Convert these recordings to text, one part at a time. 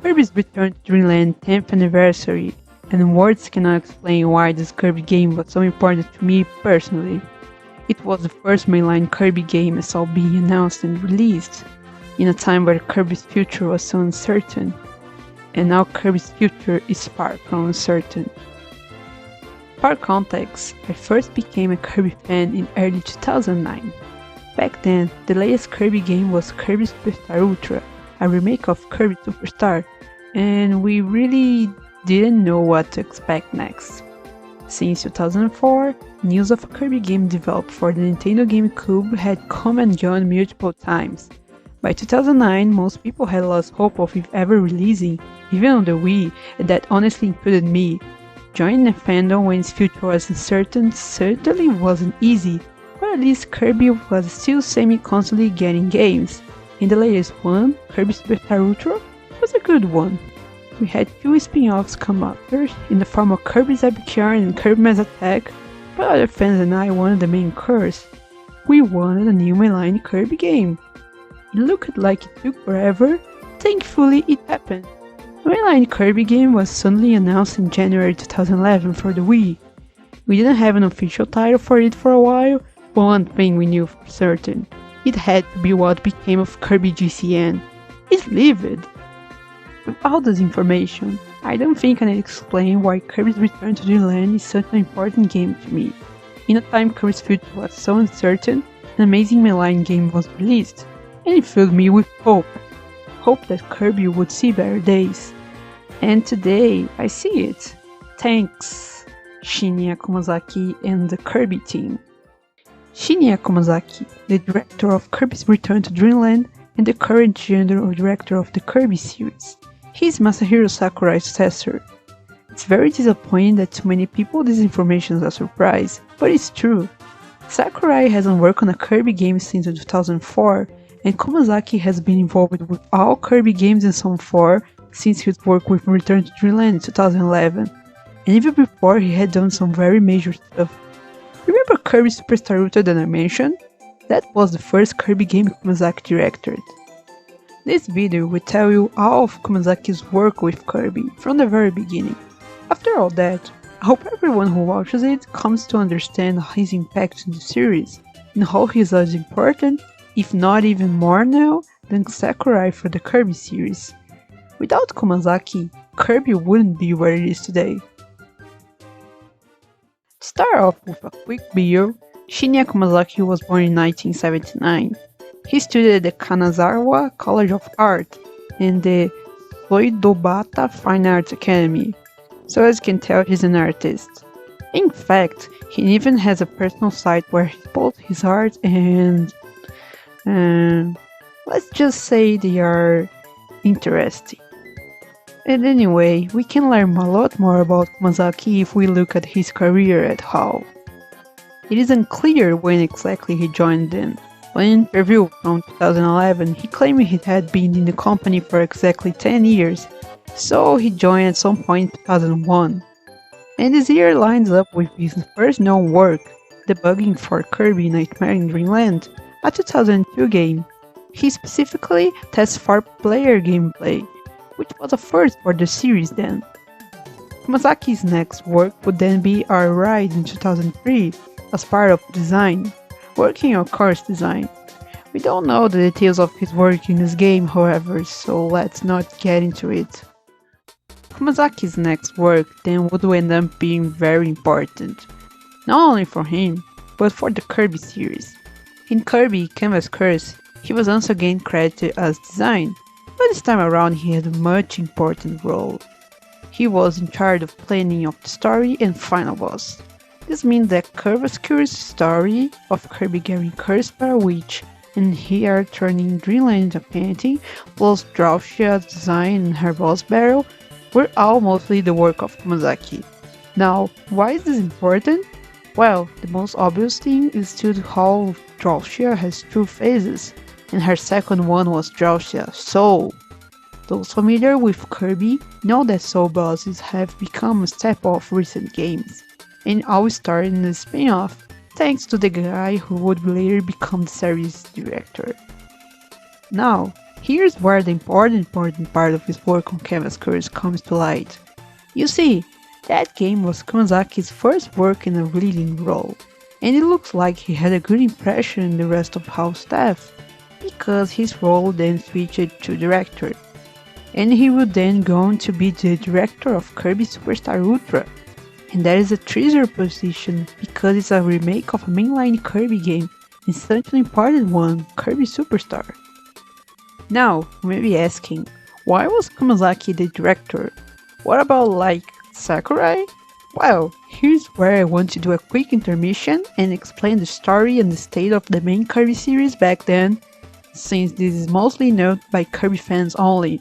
Kirby's Return to Dreamland 10th anniversary, and words cannot explain why this Kirby game was so important to me personally. It was the first mainline Kirby game I saw being announced and released, in a time where Kirby's future was so uncertain, and now Kirby's future is far from uncertain. For context, I first became a Kirby fan in early 2009. Back then, the latest Kirby game was Kirby Superstar Ultra, a remake of Kirby Superstar, and we really didn't know what to expect next. Since 2004, news of a Kirby game developed for the Nintendo GameCube had come and gone multiple times. By 2009, most people had lost hope of it ever releasing, even on the Wii, and that honestly included me. Joining a fandom when its future was uncertain certainly wasn't easy, but at least Kirby was still semi-constantly getting games. And the latest one, Kirby Superstar Ultra, was a good one. We had two spin-offs come after, in the form of Kirby's Epic Yarn and Kirby Mass Attack, but other fans and I wanted the main course. We wanted a new mainline Kirby game. It looked like it took forever. Thankfully, it happened. The mainline Kirby game was suddenly announced in January 2011 for the Wii. We didn't have an official title for it for a while, but one thing we knew for certain. It had to be what became of Kirby GCN. It lived! With all this information, I don't think I need to explain why Kirby's Return to Dreamland is such an important game to me. In a time Kirby's future was so uncertain, an amazing mainline game was released, and it filled me with hope. Hope that Kirby would see better days. And today, I see it. Thanks, Shinya Komazaki and the Kirby team. Shinya Komazaki, the director of Kirby's Return to Dreamland and the current general director of the Kirby series. He is Masahiro Sakurai's successor. It's very disappointing that to many people this information is a surprise, but it's true. Sakurai hasn't worked on a Kirby game since 2004, and Komazaki has been involved with all Kirby games and some 4 since his work with Return to Dreamland in 2011, and even before he had done some very major stuff. Remember Kirby Superstar Ultra that I mentioned? That was the first Kirby game Komazaki directed. This video will tell you all of Komazaki's work with Kirby from the very beginning. After all that, I hope everyone who watches it comes to understand his impact in the series, and how he is as important, if not even more now, than Sakurai for the Kirby series. Without Komazaki, Kirby wouldn't be where it is today. To start off with a quick bio, Shinya Komazaki was born in 1979. He studied at the Kanazawa College of Art and the Soidobata Fine Arts Academy, so as you can tell he's an artist. In fact, he even has a personal site where he posts his art and let's just say they are interesting. And anyway, we can learn a lot more about Komazaki if we look at his career at whole. It is unclear when exactly he joined them. On an interview from 2011, he claimed he had been in the company for exactly 10 years, so he joined at some point in 2001. And this year lines up with his first known work, debugging for Kirby Nightmare in Dreamland, a 2002 game. He specifically tests 4-player gameplay, which was a first for the series then. Komazaki's next work would then be Our Ride in 2003, as part of design, working on course design. We don't know the details of his work in this game, however, so let's not get into it. Komazaki's next work then would end up being very important, not only for him, but for the Kirby series. In Kirby Canvas Curse, he was once again credited as design, but this time around he had a much important role. He was in charge of planning of the story and final boss. This means that Curvascure's story of Kirby getting cursed by a witch and here turning Dreamland into a painting, plus Drowshia's design and her boss battle, were all mostly the work of Komazaki. Now, why is this important? Well, the most obvious thing is to how Drowshia has 2 phases, and her second one was Drowshia Soul. Those familiar with Kirby know that Soul bosses have become a staple of recent games, and all started in the spin-off, thanks to the guy who would later become the series director. Now, here's where the important part of his work on Canvas Curse comes to light. You see, that game was Kumazaki's first work in a leading role, and it looks like he had a good impression in the rest of house staff, because his role then switched to director, and he would then go on to be the director of Kirby Superstar Ultra, and that is a treasure position because it's a remake of a mainline Kirby game, and such an important one, Kirby Superstar. Now, you may be asking, why was Kumazaki the director? What about like Sakurai? Well, here's where I want to do a quick intermission and explain the story and the state of the main Kirby series back then, since this is mostly known by Kirby fans only.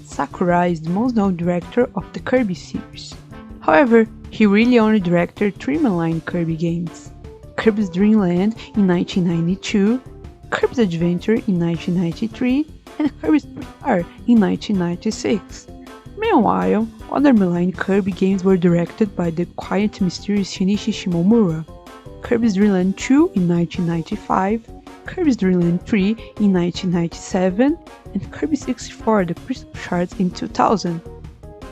Sakurai is the most known director of the Kirby series. However, he really only directed 3 mainline Kirby games: Kirby's Dream Land in 1992, Kirby's Adventure in 1993, and Kirby Superstar in 1996. Meanwhile, other mainline Kirby games were directed by the quiet mysterious Shinichi Shimomura: Kirby's Dream Land 2 in 1995, Kirby's Dream Land 3 in 1997, and Kirby 64 The Crystal Shards in 2000.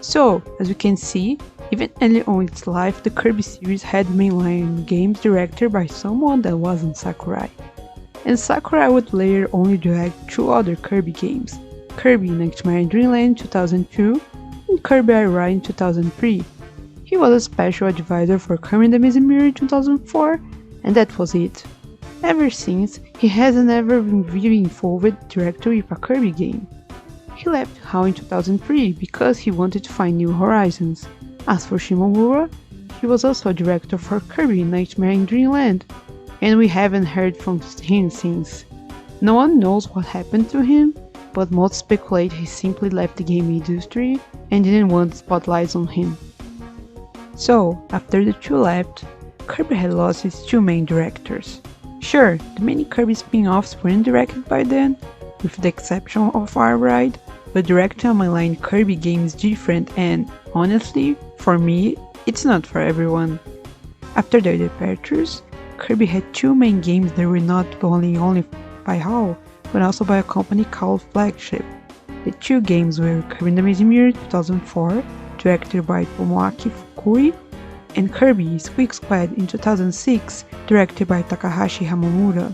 So, as you can see, even early on in its life, the Kirby series had mainline games directed by someone that wasn't Sakurai. And Sakurai would later only direct 2 other Kirby games: Kirby Nightmare Dream Land 2002 and Kirby Air Ride in 2003. He was a special advisor for Kirby the Amazing Mirror in 2004, and that was it. Ever since, he hasn't ever been really involved directly with a Kirby game. He left HAL in 2003 because he wanted to find new horizons. As for Shimomura, he was also a director for Kirby Nightmare in Dream Land, and we haven't heard from him since. No one knows what happened to him, but most speculate he simply left the game industry and didn't want spotlights on him. So, after the 2 left, Kirby had lost its 2 main directors. Sure, the many Kirby spin-offs weren't directed by then, with the exception of Air Ride, but directing a mainline Kirby game is different and, honestly, for me, it's not for everyone. After their departures, Kirby had 2 main games that were not only by HAL, but also by a company called Flagship. The 2 games were Kirby the Amazing Mirror 2004, directed by Tomoaki Fukui, and Kirby Squeak Squad in 2006, directed by Takahashi Hamamura.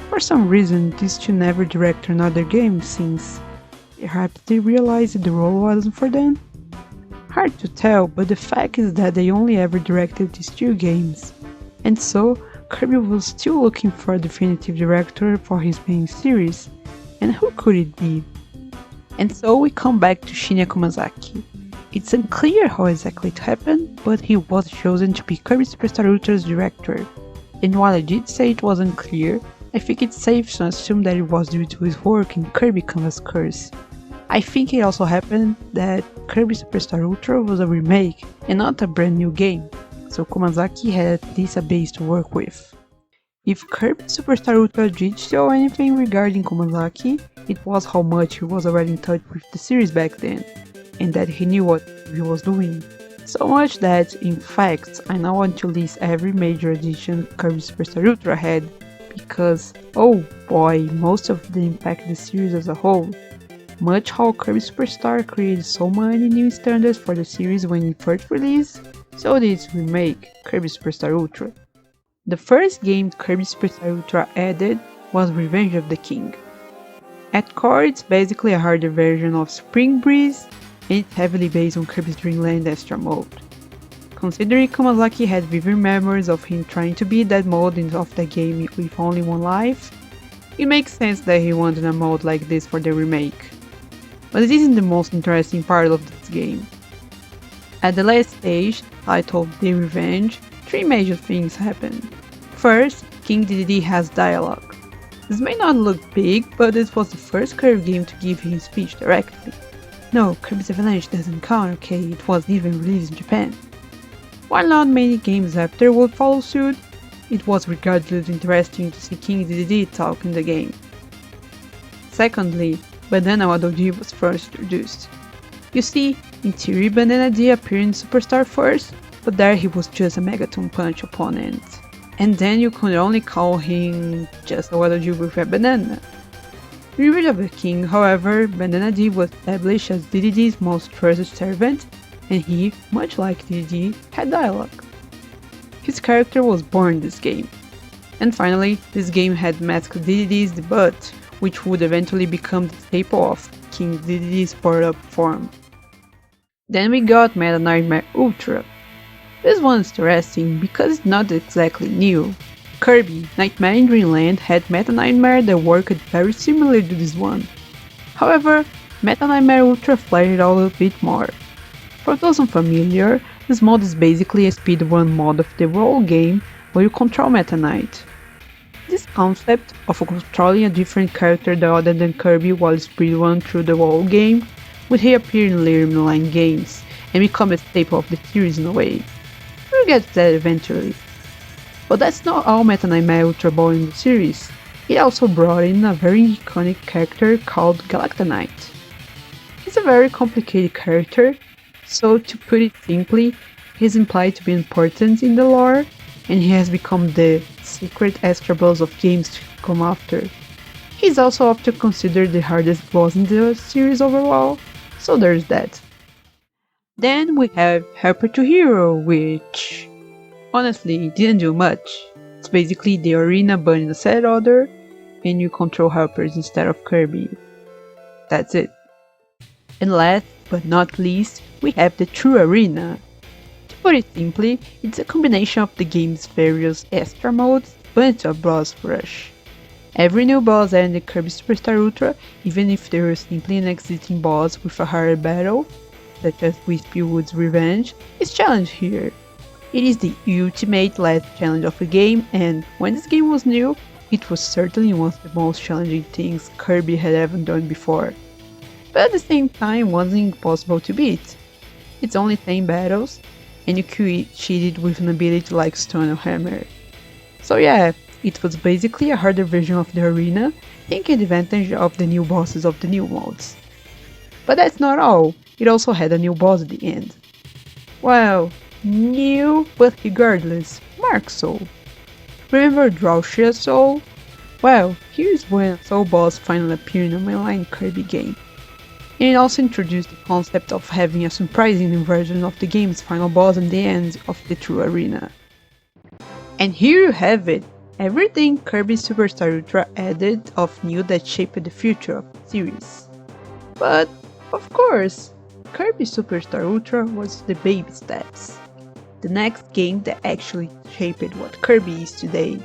For some reason, these 2 never directed another game since perhaps they realized the role wasn't for them? Hard to tell, but the fact is that they only ever directed these 2 games. And so, Kirby was still looking for a definitive director for his main series, and who could it be? And so we come back to Shinya Kumazaki. It's unclear how exactly it happened, but he was chosen to be Kirby Superstar Ultra's director. And while I did say it was unclear, I think it's safe to assume that it was due to his work in Kirby Canvas Curse. I think it also happened that Kirby Superstar Ultra was a remake and not a brand new game, so Kumazaki had at least a base to work with. If Kirby Superstar Ultra did show anything regarding Kumazaki, it was how much he was already in touch with the series back then, and that he knew what he was doing. So much that, in fact, I now want to list every major addition Kirby Superstar Ultra had, because, oh boy, most of them impact the series as a whole. Much how Kirby Superstar created so many new standards for the series when it first released, so did its remake, Kirby Superstar Ultra. The first game Kirby Superstar Ultra added was Revenge of the King. At core, it's basically a harder version of Spring Breeze, and it's heavily based on Kirby's Dream Land Extra mode. Considering Kumazaki had vivid memories of him trying to beat that mode of the game with only 1 life, it makes sense that he wanted a mode like this for the remake. But this isn't the most interesting part of this game. At the last stage, titled The Revenge, 3 major things happen. First, King Dedede has dialogue. This may not look big, but this was the first Kirby game to give him speech directly. No, Kirby's Avalanche doesn't count, okay, it wasn't even released in Japan. While not many games after would follow suit, it was regardless interesting to see King Dedede talk in the game. Secondly, Banana Waddle Dee was first introduced. You see, in theory Banana Dee appeared in Superstar first, but there he was just a Megaton Punch opponent. And then you could only call him just a Waddle Dee with a banana. Revenge of the King, however, Bandana D was established as DDD's most trusted servant, and he, much like DDD, had dialogue. His character was born in this game. And finally, this game had masked DDD's debut, which would eventually become the staple of King Dedede's powered-up form. Then we got Meta Nightmare Ultra. This one's interesting because it's not exactly new. Kirby Nightmare in Dreamland had Meta Nightmare that worked very similar to this one. However, Meta Nightmare Ultra fleshed it out a bit more. For those unfamiliar, this mod is basically a speedrun mod of the whole game where you control Meta Knight. This concept of controlling a different character other than Kirby while speedrun through the whole game would reappear in later mainline games and become a staple of the series in a way. We'll get to that eventually. But that's not all Meta Nightmare Ultra brought in the series. It also brought in a very iconic character called Galacta Knight. He's a very complicated character, so to put it simply, he's implied to be important in the lore, and he has become the secret extra boss of games to come after. He's also often considered the hardest boss in the series overall, so there's that. Then we have Helper to Hero, which honestly didn't do much. It's basically the arena but in a set order, and you control helpers instead of Kirby. That's it. And last but not least, we have the True Arena. To put it simply, it's a combination of the game's various extra modes but a boss rush. Every new boss and the Kirby Superstar Ultra, even if they were simply an existing boss with a harder battle, such as Wispy Wood's Revenge, is challenged here. It is the ultimate last challenge of the game, and when this game was new, it was certainly one of the most challenging things Kirby had ever done before. But at the same time, wasn't impossible to beat. It's only 10 battles, and you could cheat it with an ability like Stone or Hammer. So yeah, it was basically a harder version of the arena, taking advantage of the new bosses of the new modes. But that's not all, it also had a new boss at the end. Well, new, but regardless, Mark Soul. Remember Drowshia Soul? Well, here's when a Soul boss finally appeared in a mainline Kirby game. And it also introduced the concept of having a surprising version of the game's final boss and the end of the true arena. And here you have it, everything Kirby Superstar Ultra added of new that shaped the future of the series. But, of course, Kirby Superstar Ultra was the baby steps. The next game that actually shaped what Kirby is today.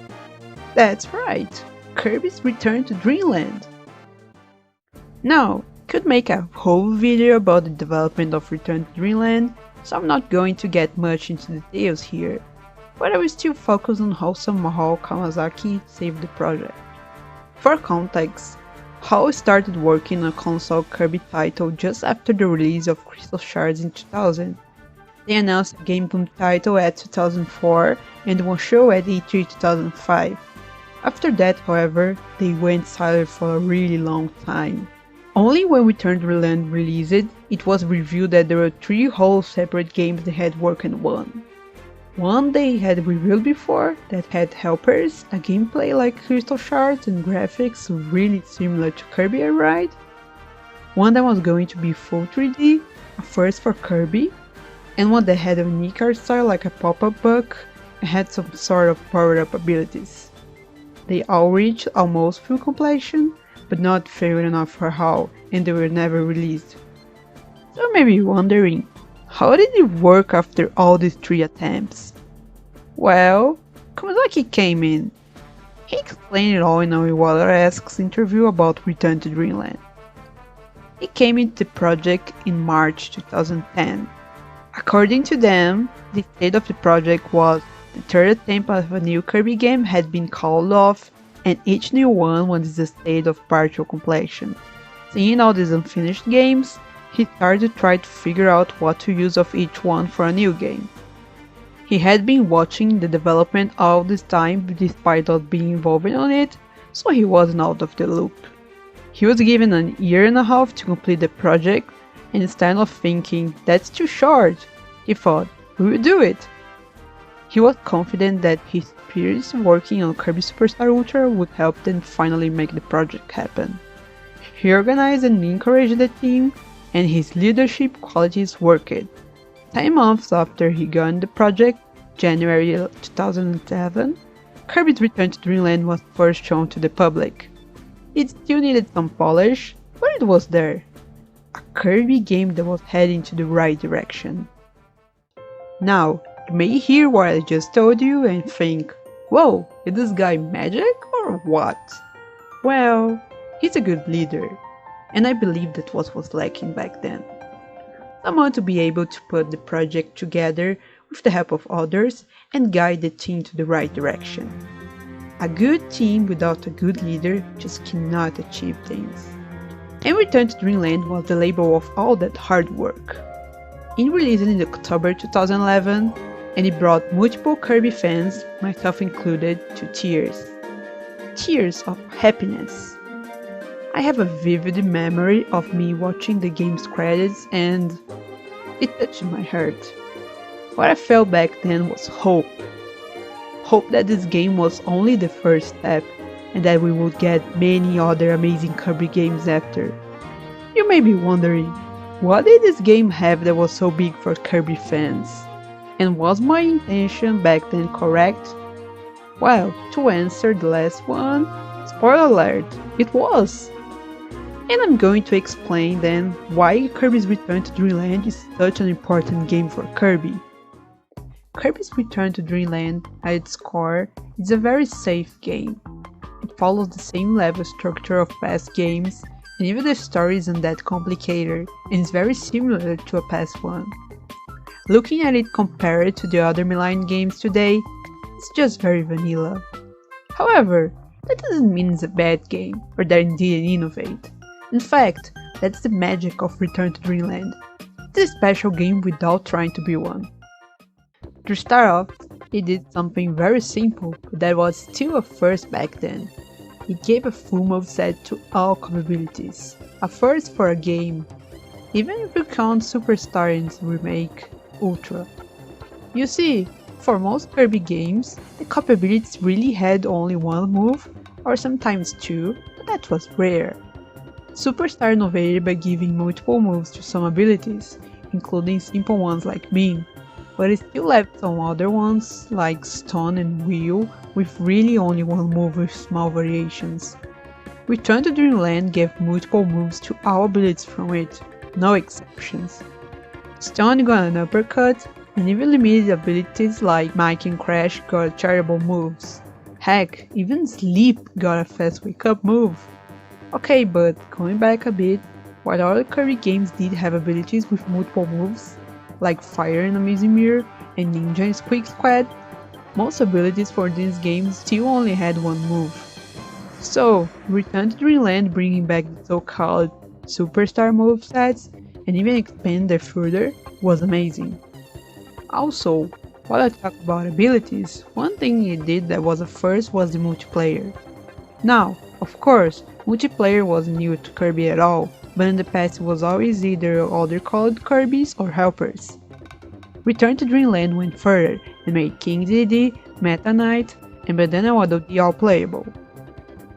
That's right, Kirby's Return to Dreamland. Now, could make a whole video about the development of Return to Dreamland, so I'm not going to get much into details here, but I will still focus on how Mahao Kawasaki saved the project. For context, Hall started working on a console Kirby title just after the release of Crystal Shards in 2000. They announced a Game Boom title at 2004 and one show at E3 2005. After that, however, they went silent for a really long time. Only when Return to Dreamland released, it was revealed that there were 3 whole separate games they had worked on. One they had revealed before, that had helpers, a gameplay like Crystal Shards and graphics really similar to Kirby Air Ride. One that was going to be full 3D, a first for Kirby, and one that had a unique art style like a pop-up book and had some sort of powered-up abilities. They all reached almost full completion, but not fair enough for HAL, and they were never released. So you may be wondering, how did it work after all these 3 attempts? Well, Kawasaki came in. He explained it all in a Waller-esque interview about Return to Dreamland. He came into the project in March 2010. According to them, the state of the project was the 3rd attempt of a new Kirby game had been called off, and each new one was in a state of partial completion. Seeing all these unfinished games, he started to try to figure out what to use of each one for a new game. He had been watching the development all this time despite not being involved on it, so he wasn't out of the loop. He was given a year and a half to complete the project, and instead of thinking, that's too short, he thought, we will do it. He was confident that his peers working on Kirby Superstar Ultra would help them finally make the project happen. He organized and encouraged the team, and his leadership qualities worked. 10 months after he got the project, January 2007, Kirby's Return to Dreamland was first shown to the public. It still needed some polish, but it was there. A Kirby game that was heading to the right direction. Now, you may hear what I just told you and think, whoa, is this guy magic or what? Well, he's a good leader, and I believe that was lacking back then. Someone to be able to put the project together with the help of others and guide the team to the right direction. A good team without a good leader just cannot achieve things. And Return to Dreamland was the label of all that hard work. It released in October 2011, and it brought multiple Kirby fans, myself included, to tears. Tears of happiness. I have a vivid memory of me watching the game's credits and it touched my heart. What I felt back then was hope. Hope that this game was only the first step and that we would get many other amazing Kirby games after. You may be wondering, what did this game have that was so big for Kirby fans? And was my intention back then correct? Well, to answer the last one, spoiler alert, it was! And I'm going to explain then why Kirby's Return to Dreamland is such an important game for Kirby. Kirby's Return to Dreamland, at its core, is a very safe game. It follows the same level structure of past games, and even the story isn't that complicated, and is very similar to a past one. Looking at it compared to the other mainline games today, it's just very vanilla. However, that doesn't mean it's a bad game, or that it didn't innovate. In fact, that's the magic of Return to Dreamland. It's a special game without trying to be one. To start off, it did something very simple, but that was still a first back then. It gave a full moveset to all capabilities, a first for a game, even if you count Superstar in its remake, Ultra. You see, for most Kirby games, the capabilities really had only one move, or sometimes two, but that was rare. Superstar innovated by giving multiple moves to some abilities, including simple ones like Beam, but it still left some other ones like Stone and Wheel with really only one move with small variations. Return to Dreamland gave multiple moves to all abilities from it, no exceptions. Stone got an uppercut, and even limited abilities like Mike and Crash got charitable moves. Heck, even Sleep got a fast wake up move. Okay, but going back a bit, while other Kirby games did have abilities with multiple moves, like Fire in Amazing Mirror and Ninja in Squeak Squad, most abilities for these games still only had one move. So, Return to Dreamland bringing back the so-called Superstar movesets and even expand them further was amazing. Also, while I talk about abilities, one thing it did that was a first was the multiplayer. Now, of course, multiplayer wasn't new to Kirby at all, but in the past it was always either other colored Kirbys or helpers. Return to Dreamland went further and made King Dedede, Meta Knight, and Bandana Waddle Dee all playable.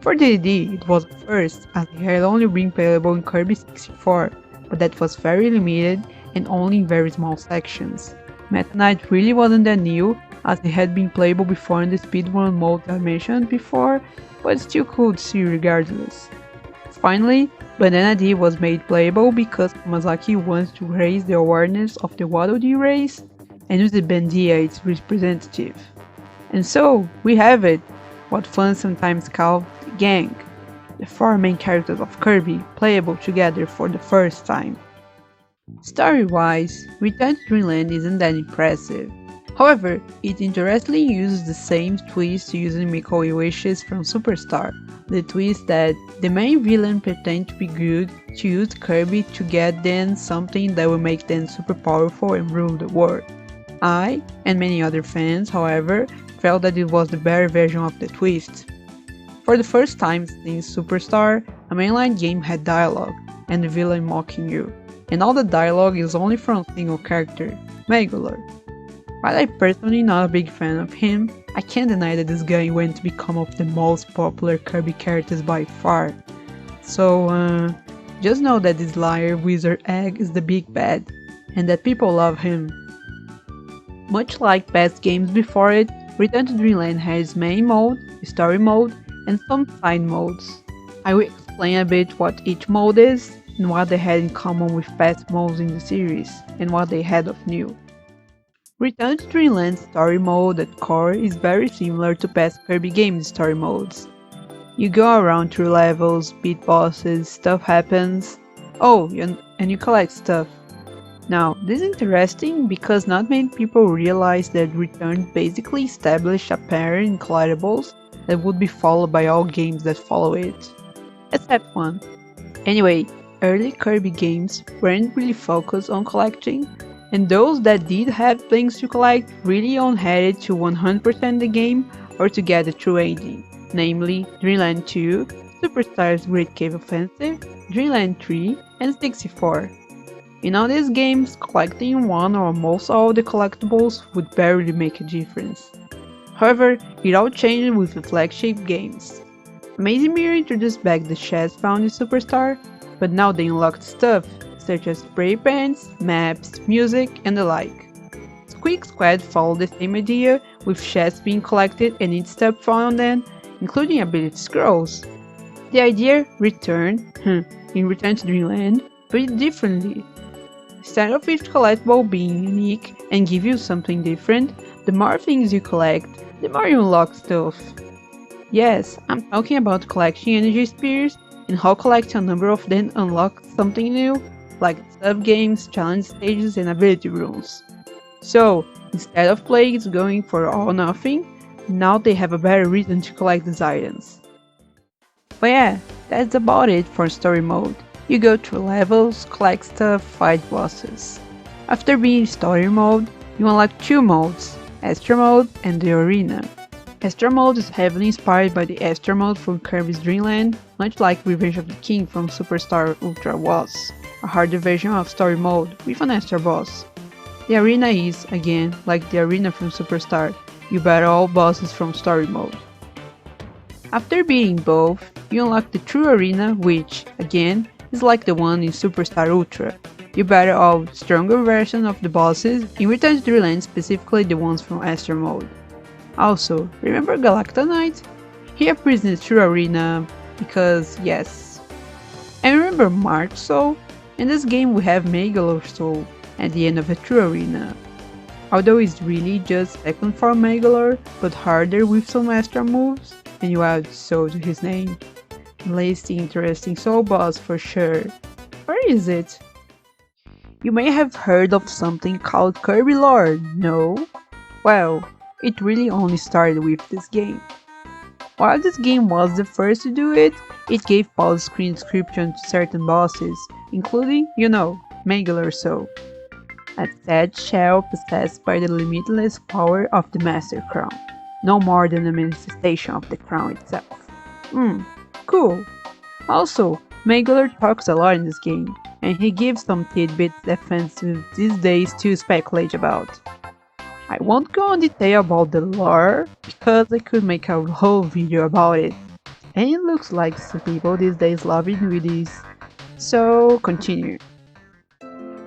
For Dedede, it was a first, as it had only been playable in Kirby 64, but that was very limited and only in very small sections. Meta Knight really wasn't that new, as it had been playable before in the speedrun mode I mentioned before, but it's still cool to see regardless. Finally, Bandana Dee was made playable because Masaki wants to raise the awareness of the Waddle Dee race and use the Bandia as its representative. And so, we have it, what fans sometimes call the Gang, the four main characters of Kirby playable together for the first time. Story-wise, Return to Dreamland isn't that impressive. However, it interestingly uses the same twist used in Make-A-Wish Wishes from Superstar, the twist that the main villain pretends to be good to use Kirby to get them something that will make them super powerful and rule the world. I, and many other fans, however, felt that it was the better version of the twist. For the first time since Superstar, a mainline game had dialogue, and the villain mocking you, and all the dialogue is only from a single character, Megolor. While I'm personally not a big fan of him, I can't deny that this guy went to become one of the most popular Kirby characters by far. So, just know that this liar Wizard Egg is the big bad, and that people love him. Much like past games before it, Return to Dreamland has main mode, story mode, and some side modes. I will explain a bit what each mode is, and what they had in common with past modes in the series, and what they had of new. Return to Dreamland's story mode at core is very similar to past Kirby games story modes. You go around through levels, beat bosses, stuff happens. Oh, and you collect stuff. Now, this is interesting because not many people realize that Return basically established a pattern in collectibles that would be followed by all games that follow it. Except one. Anyway, early Kirby games weren't really focused on collecting, and those that did have things to collect really only had it to 100% the game or to get the true ending, namely Dreamland 2, Superstar's Great Cave Offensive, Dreamland 3, and 64. In all these games, collecting one or most all the collectibles would barely make a difference. However, it all changed with the flagship games. Amazing Mirror introduced back the chests found in Superstar, but now they unlocked stuff such as spray paints, maps, music, and the like. Squeak Squad followed the same idea, with chests being collected and each stuff found on them, including ability scrolls. The idea returned in Return to Dreamland, but differently. Instead of each collectible being unique and give you something different, the more things you collect, the more you unlock stuff. Yes, I'm talking about collecting energy spheres and how collecting a number of them unlocks something new, like sub-games, challenge stages, and ability rooms. So, instead of players going for all or nothing, now they have a better reason to collect these items. But yeah, that's about it for story mode. You go through levels, collect stuff, fight bosses. After being in story mode, you unlock two modes, Extra Mode and the Arena. Extra Mode is heavily inspired by the Extra Mode from Kirby's Dream Land, much like Revenge of the King from Superstar Ultra was, a harder version of story mode with an extra boss. The Arena is, again, like the Arena from Superstar, you battle all bosses from story mode. After beating both, you unlock the True Arena, which, again, is like the one in Superstar Ultra. You battle all stronger versions of the bosses in Return to Dreamland, specifically the ones from Extra Mode. Also, remember Galacta Knight? He appears in the True Arena because yes. And remember March Soul? In this game we have Megalo Soul at the end of the True Arena. Although it's really just second form Megalor, but harder with some extra moves, and you add Soul to his name. Least interesting soul boss for sure. Where is it? You may have heard of something called Kirby lore, no? Well, it really only started with this game. While this game was the first to do it, it gave pause screen description to certain bosses, including, Megalor Soul. A sad shell possessed by the limitless power of the Master Crown, no more than a manifestation of the crown itself. Cool. Also, Megalor talks a lot in this game, and he gives some tidbits that fans these days to speculate about. I won't go in detail about the lore, because I could make a whole video about it, and it looks like some people these days love it with this. So, continue.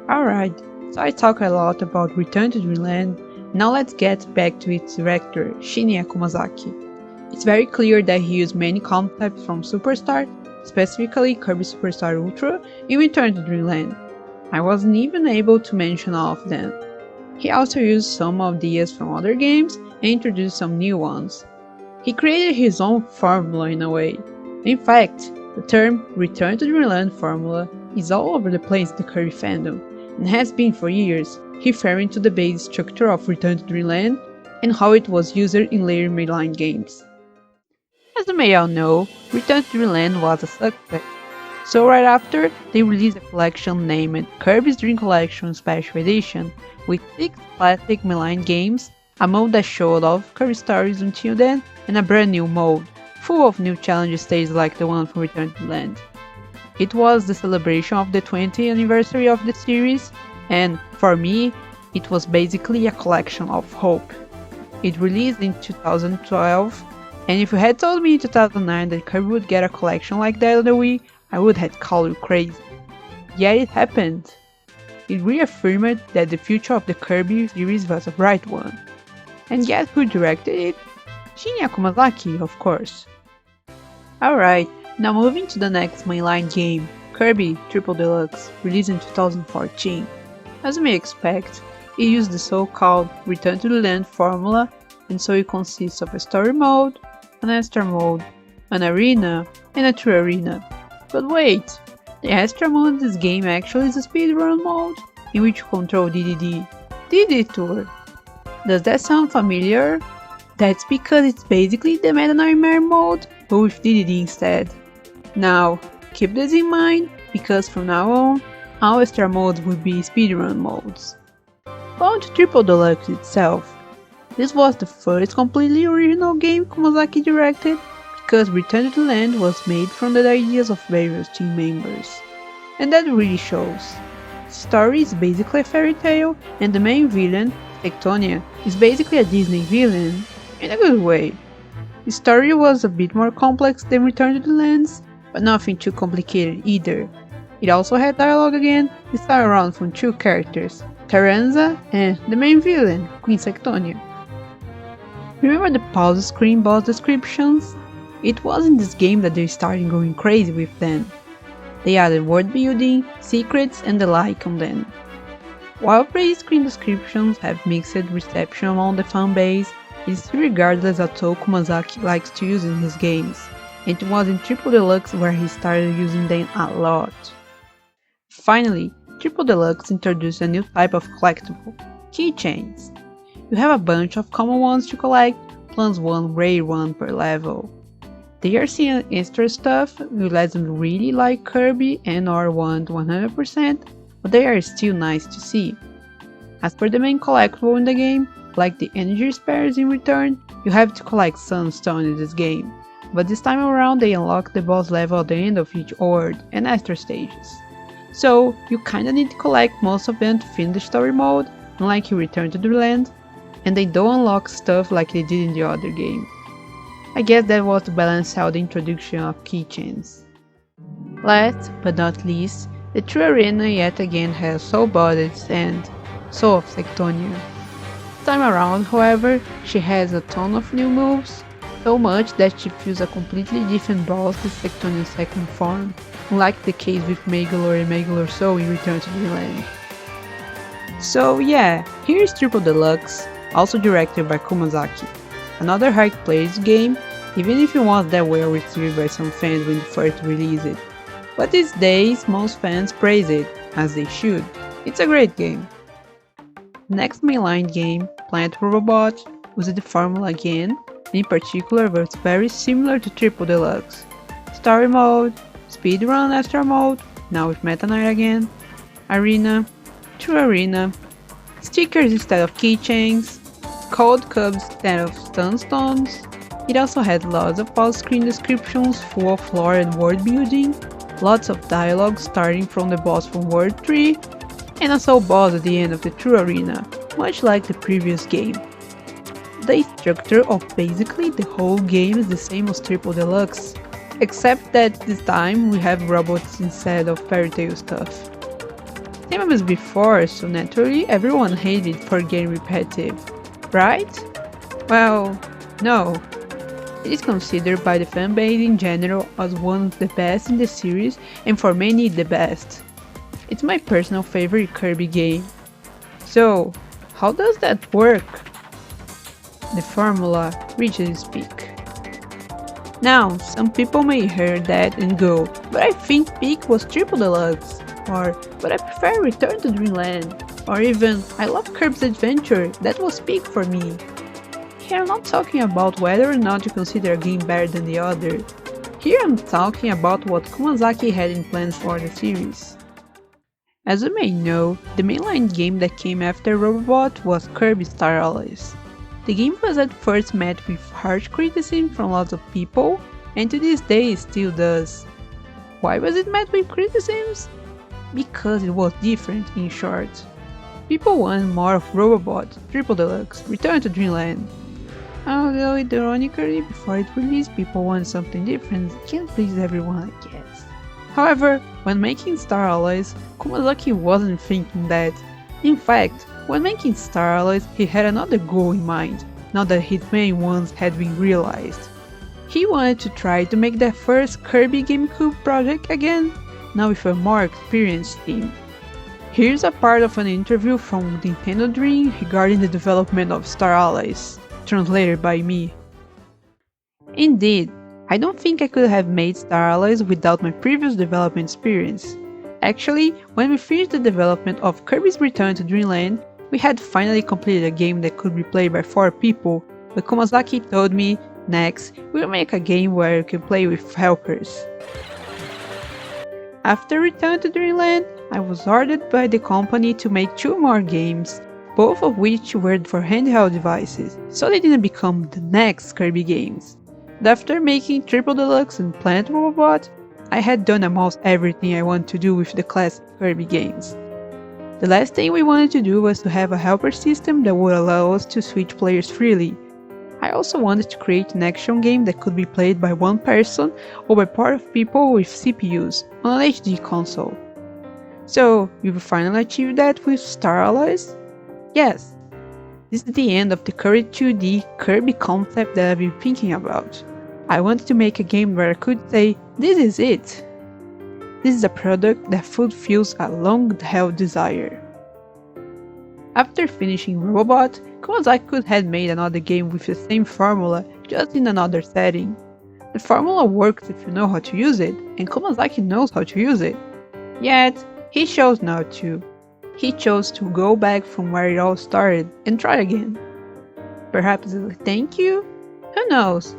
Alright, so I talked a lot about Return to Dreamland, now let's get back to its director, Shinya Akumazaki. It's very clear that he used many concepts from Superstar, specifically Kirby Superstar Ultra, in Return to Dreamland. I wasn't even able to mention all of them. He also used some ideas from other games and introduced some new ones. He created his own formula in a way. In fact, the term Return to Dreamland formula is all over the place in the Kirby fandom, and has been for years, referring to the base structure of Return to Dreamland and how it was used in later mainline games. As you may all know, Return to Dreamland was a success, so right after, they released a collection named Kirby's Dream Collection Special Edition with 6 classic mainline games, a mode that showed off Kirby stories until then, and a brand new mode, full of new challenge stages like the one from Return to Dreamland. It was the celebration of the 20th anniversary of the series, and for me, it was basically a collection of hope. It released in 2012, and if you had told me in 2009 that Kirby would get a collection like that on the Wii, I would have called you crazy. Yet it happened. It reaffirmed that the future of the Kirby series was a bright one. And guess who directed it? Shinya Kumazaki, of course. Alright, now moving to the next mainline game, Kirby Triple Deluxe, released in 2014. As you may expect, it used the so-called Return to the Land formula, and so it consists of a story mode, an extra mode, an arena, and a true arena. But wait! The extra mode in this game actually is a speedrun mode, in which you control DDD Tour. Does that sound familiar? That's because it's basically the Meta Nightmare mode, but with DDD instead. Now, keep this in mind, because from now on, all extra modes will be speedrun modes. On to Triple Deluxe itself. This was the first completely original game Kumazaki directed, because Return to the Land was made from the ideas of various team members. And that really shows. The story is basically a fairy tale, and the main villain, Tectonia, is basically a Disney villain, in a good way. The story was a bit more complex than Return to the Lands, but nothing too complicated either. It also had dialogue again, this time around from two characters, Taranza and the main villain, Queen Tectonia. Remember the pause screen boss descriptions? It was in this game that they started going crazy with them. They added world building, secrets and the like on them. While praise screen descriptions have mixed reception among the fanbase, it is still regarded as a tool Kumazaki likes to use in his games, and it was in Triple Deluxe where he started using them a lot. Finally, Triple Deluxe introduced a new type of collectible, keychains. You have a bunch of common ones to collect, plus one rare one per level. They are seeing extra stuff you let them really like Kirby and or want 100%, but they are still nice to see. As per the main collectible in the game, like the energy spares in return, you have to collect Sunstone in this game, but this time around they unlock the boss level at the end of each world and extra stages. So you kinda need to collect most of them to finish the story mode, unlike you Return to the Land, and they don't unlock stuff like they did in the other game. I guess that was to balance out the introduction of keychains. Last but not least, the true arena yet again has Soul Bodies and Soul of Tectonia. This time around, however, she has a ton of new moves, so much that she feels a completely different boss than Tectonia's second form, unlike the case with Megalor and Megalor Soul in Return to the Land. So yeah, here's Triple Deluxe, also directed by Kumazaki. Another hard played game, even if it was that well received by some fans when it first released it. But these days, most fans praise it, as they should. It's a great game. Next mainline game, Planet Robobot, used the formula again, and in particular was very similar to Triple Deluxe. Story mode, speedrun extra mode, now with Meta Knight again, arena, true arena, stickers instead of keychains, cold cubs instead of sunstones. It also had lots of pause screen descriptions full of lore and world building, lots of dialogue starting from the boss from World 3, and a soul boss at the end of the true arena, much like the previous game. The structure of basically the whole game is the same as Triple Deluxe, except that this time we have robots instead of fairy tale stuff. Same as before, so naturally everyone hated it for getting repetitive, right? Well, no. It is considered by the fanbase in general as one of the best in the series and for many the best. It's my personal favorite Kirby game. So, how does that work? The formula reaches its peak. Now, some people may hear that and go, but I think peak was Triple Deluxe, or but I prefer Return to Dreamland, or even I love Kirby's Adventure, that was peak for me. Here I'm not talking about whether or not you consider a game better than the other. Here I'm talking about what Kumazaki had in plans for the series. As you may know, the mainline game that came after Robobot was Kirby Star Allies. The game was at first met with harsh criticism from lots of people, and to this day it still does. Why was it met with criticisms? Because it was different, in short. People wanted more of Robobot, Triple Deluxe, Return to Dreamland. Although ironically, before it released, people wanted something different, can't please everyone I guess. However, when making Star Allies, Kumazaki wasn't thinking that. In fact, when making Star Allies, he had another goal in mind, now that his main ones had been realized. He wanted to try to make the first Kirby GameCube project again, now with a more experienced team. Here's a part of an interview from Nintendo Dream regarding the development of Star Allies, translated by me. Indeed, I don't think I could have made Star Allies without my previous development experience. Actually, when we finished the development of Kirby's Return to Dreamland, we had finally completed a game that could be played by 4 people, but Komazaki told me, next, we'll make a game where you can play with helpers. After Return to Dreamland, I was ordered by the company to make 2 more games, both of which were for handheld devices, so they didn't become the next Kirby games. After making Triple Deluxe and Planet Robot, I had done almost everything I wanted to do with the classic Kirby games. The last thing we wanted to do was to have a helper system that would allow us to switch players freely. I also wanted to create an action game that could be played by one person or by part of people with CPUs on an HD console. So, we will finally achieve that with Star Allies? Yes! This is the end of the current 2D Kirby concept that I've been thinking about. I wanted to make a game where I could say, this is it! This is a product that fulfills a long-held desire. After finishing Robobot, Komazaki could have made another game with the same formula, just in another setting. The formula works if you know how to use it, and Komazaki knows how to use it. Yet, he chose not to. He chose to go back from where it all started and try again. Perhaps as a thank you? Who knows?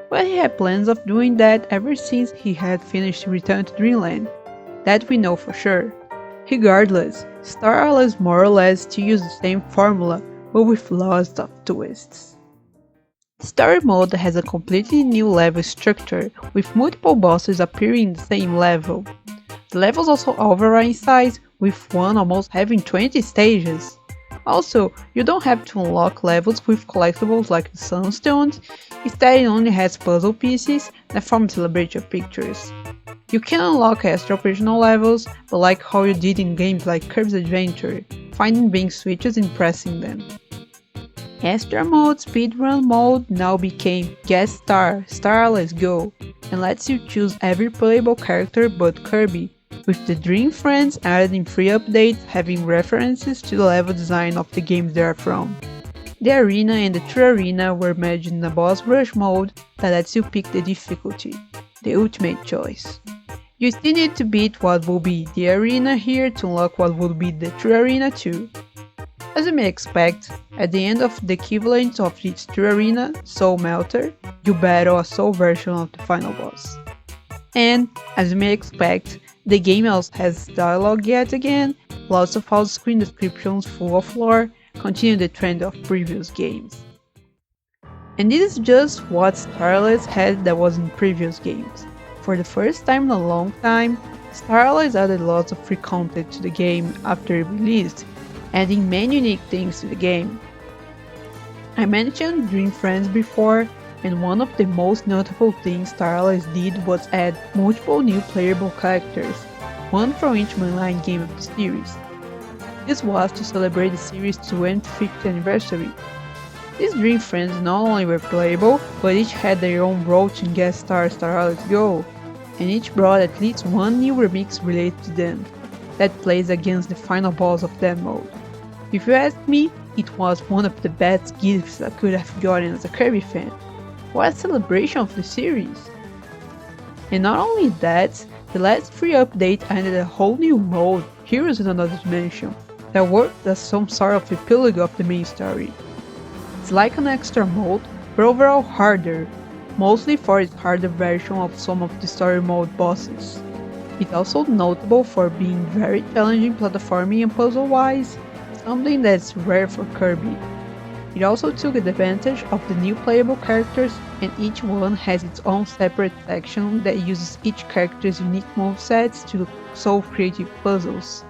But he had plans of doing that ever since he had finished Return to Dreamland. That we know for sure. Regardless, Star Allies more or less to use the same formula, but with lots of twists. Story mode has a completely new level structure, with multiple bosses appearing in the same level. The levels also vary in size, with one almost having 20 stages. Also, you don't have to unlock levels with collectibles like the Sunstones, instead it only has puzzle pieces that form celebratory pictures. You can unlock extra optional levels, but like how you did in games like Kirby's Adventure, finding big switches and pressing them. Extra mode Speedrun mode now became Guest Star, Star Let's Go, and lets you choose every playable character but Kirby, with the Dream Friends added in free updates having references to the level design of the games they are from. The Arena and the True Arena were merged in a boss rush mode that lets you pick the difficulty, the ultimate choice. You still need to beat what will be the Arena here to unlock what will be the True Arena too. As you may expect, at the end of the equivalent of its True Arena, Soul Melter, you battle a Soul version of the final boss. And, as you may expect, the game also has dialogue yet again, lots of on-screen descriptions full of lore, continue the trend of previous games. And this is just what Star Allies had that was in previous games. For the first time in a long time, Star Allies added lots of free content to the game after it released, adding many unique things to the game. I mentioned Dream Friends before, and one of the most notable things Star Allies did was add multiple new playable characters, one from each mainline game of the series. This was to celebrate the series' 25th anniversary. These Dream Friends not only were playable, but each had their own role to guest star Star Allies Go, and each brought at least one new remix related to them, that plays against the final boss of that mode. If you ask me, it was one of the best gifts I could have gotten as a Kirby fan. What a celebration of the series! And not only that, the last free update added a whole new mode, Heroes in Another Dimension, that worked as some sort of epilogue of the main story. It's like an extra mode, but overall harder, mostly for its harder version of some of the story mode bosses. It's also notable for being very challenging platforming and puzzle-wise, something that's rare for Kirby. It also took advantage of the new playable characters, and each one has its own separate section that uses each character's unique movesets to solve creative puzzles.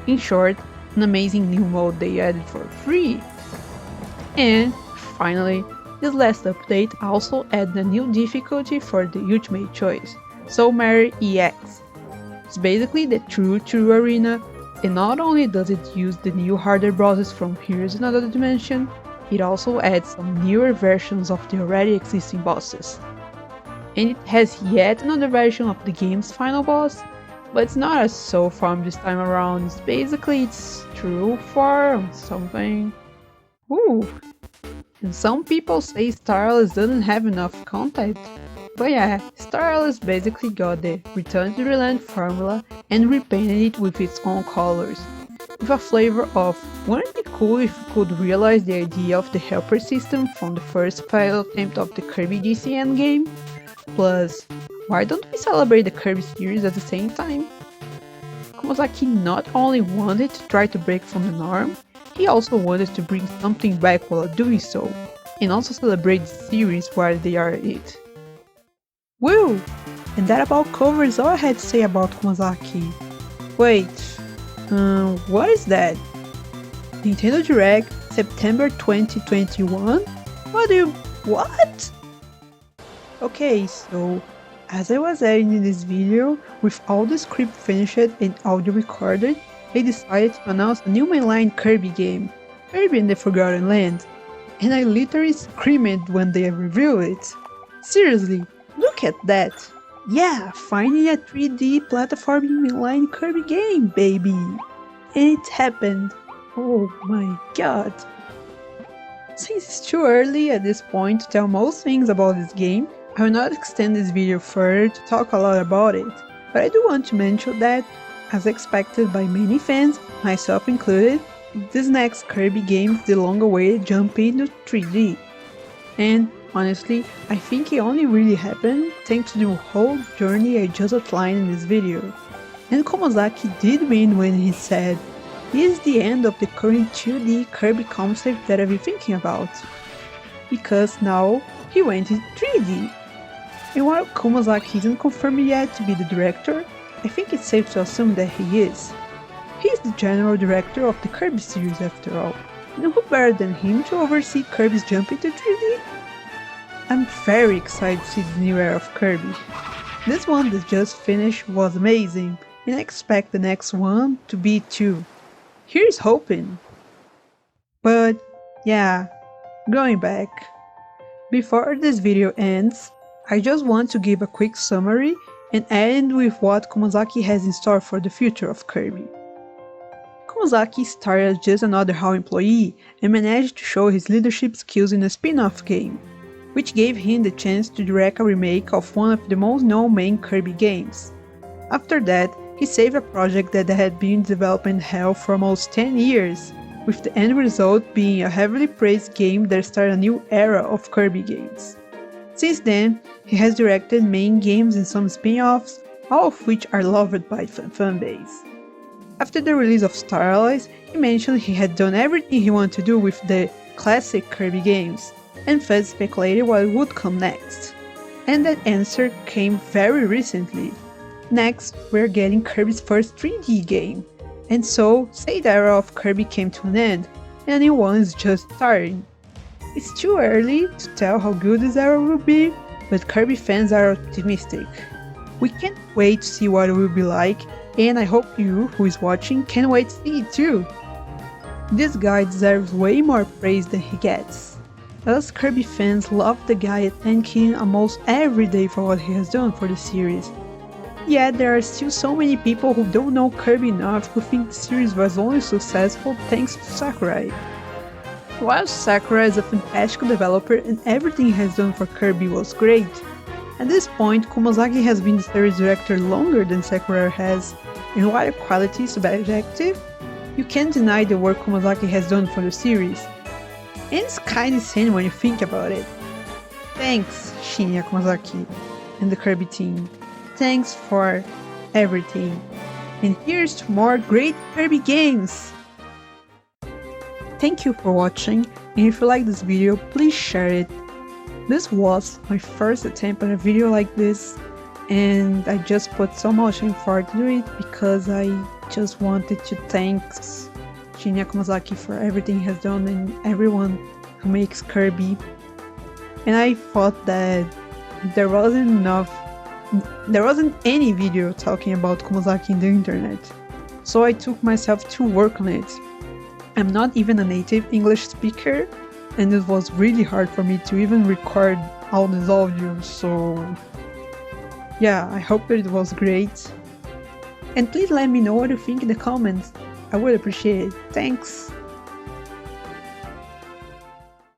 In short, an amazing new mode they added for free! And, finally, this last update also added a new difficulty for the ultimate choice, Soul Matter EX. It's basically the true arena, and not only does it use the new harder bosses from Heroes in Another Dimension, it also adds some newer versions of the already existing bosses. And it has yet another version of the game's final boss, but it's not a soul farm this time around, it's true farm something. Ooh. And some people say Star Allies doesn't have enough content. But yeah, Star Allies basically got the Return to Dreamland formula and repainted it with its own colors, with a flavor of wouldn't it be cool if we could realize the idea of the helper system from the first failed attempt of the Kirby DCN game? Plus, why don't we celebrate the Kirby series at the same time? Komozaki not only wanted to try to break from the norm, he also wanted to bring something back while doing so, and also celebrate the series while they are it. Woo! And that about covers all I had to say about Komozaki. Wait, what is that? Nintendo Direct, September 2021? What? Okay, so as I was editing this video, with all the script finished and audio recorded, I decided to announce a new mainline Kirby game, Kirby and the Forgotten Land, and I literally screamed when they revealed it. Seriously, look at that! Yeah, finally a 3D platforming mainline Kirby game, baby! And it happened. Oh my god. Since it's too early at this point to tell most things about this game, I will not extend this video further to talk a lot about it, but I do want to mention that, as expected by many fans, myself included, this next Kirby game is the long-awaited jump into 3D. And honestly, I think it only really happened thanks to the whole journey I just outlined in this video. And Komozaki did win when he said, "This is the end of the current 2D Kirby concept that I've been thinking about." Because now he went into 3D. And while Komozaki isn't confirmed yet to be the director, I think it's safe to assume that he is. He is the general director of the Kirby series after all, and who better than him to oversee Kirby's jump into 3D? I'm very excited to see the new era of Kirby. This one that just finished was amazing, and I expect the next one to be too. Here's hoping. But yeah, going back. Before this video ends, I just want to give a quick summary and end with what Komozaki has in store for the future of Kirby. Komozaki started as just another HAL employee and managed to show his leadership skills in a spin-off game, which gave him the chance to direct a remake of one of the most known main Kirby games. After that, he saved a project that had been in development hell for almost 10 years, with the end result being a heavily praised game that started a new era of Kirby games. Since then, he has directed main games and some spin-offs, all of which are loved by fanbase. After the release of Star Allies, he mentioned he had done everything he wanted to do with the classic Kirby games, and fans speculated what would come next. And that answer came very recently. Next, we're getting Kirby's first 3D game, and so, say the era of Kirby came to an end, and a new one is just starting. It's too early to tell how good this era will be, but Kirby fans are optimistic. We can't wait to see what it will be like, and I hope you, who is watching, can wait to see it too. This guy deserves way more praise than he gets. Us Kirby fans love the guy and thank him almost every day for what he has done for the series. Yet there are still so many people who don't know Kirby enough who think the series was only successful thanks to Sakurai. While Sakurai is a fantastic developer and everything he has done for Kirby was great, at this point Komozaki has been the series director longer than Sakurai has, and while quality is subjective, you can't deny the work Komozaki has done for the series. And it's kinda insane when you think about it. Thanks, Shinya Komozaki and the Kirby team. Thanks for everything. And here's to more great Kirby games! Thank you for watching, and if you like this video, please share it. This was my first attempt at a video like this, and I just put so much effort into it because I just wanted to thank Shinya Komozaki for everything he has done and everyone who makes Kirby. And I thought that there wasn't enough There wasn't any video talking about Kumazaki in the internet, so I took myself to work on it. I'm not even a native English speaker, and it was really hard for me to even record all this audio, so yeah, I hope that it was great. And please let me know what you think in the comments. I would appreciate it. Thanks!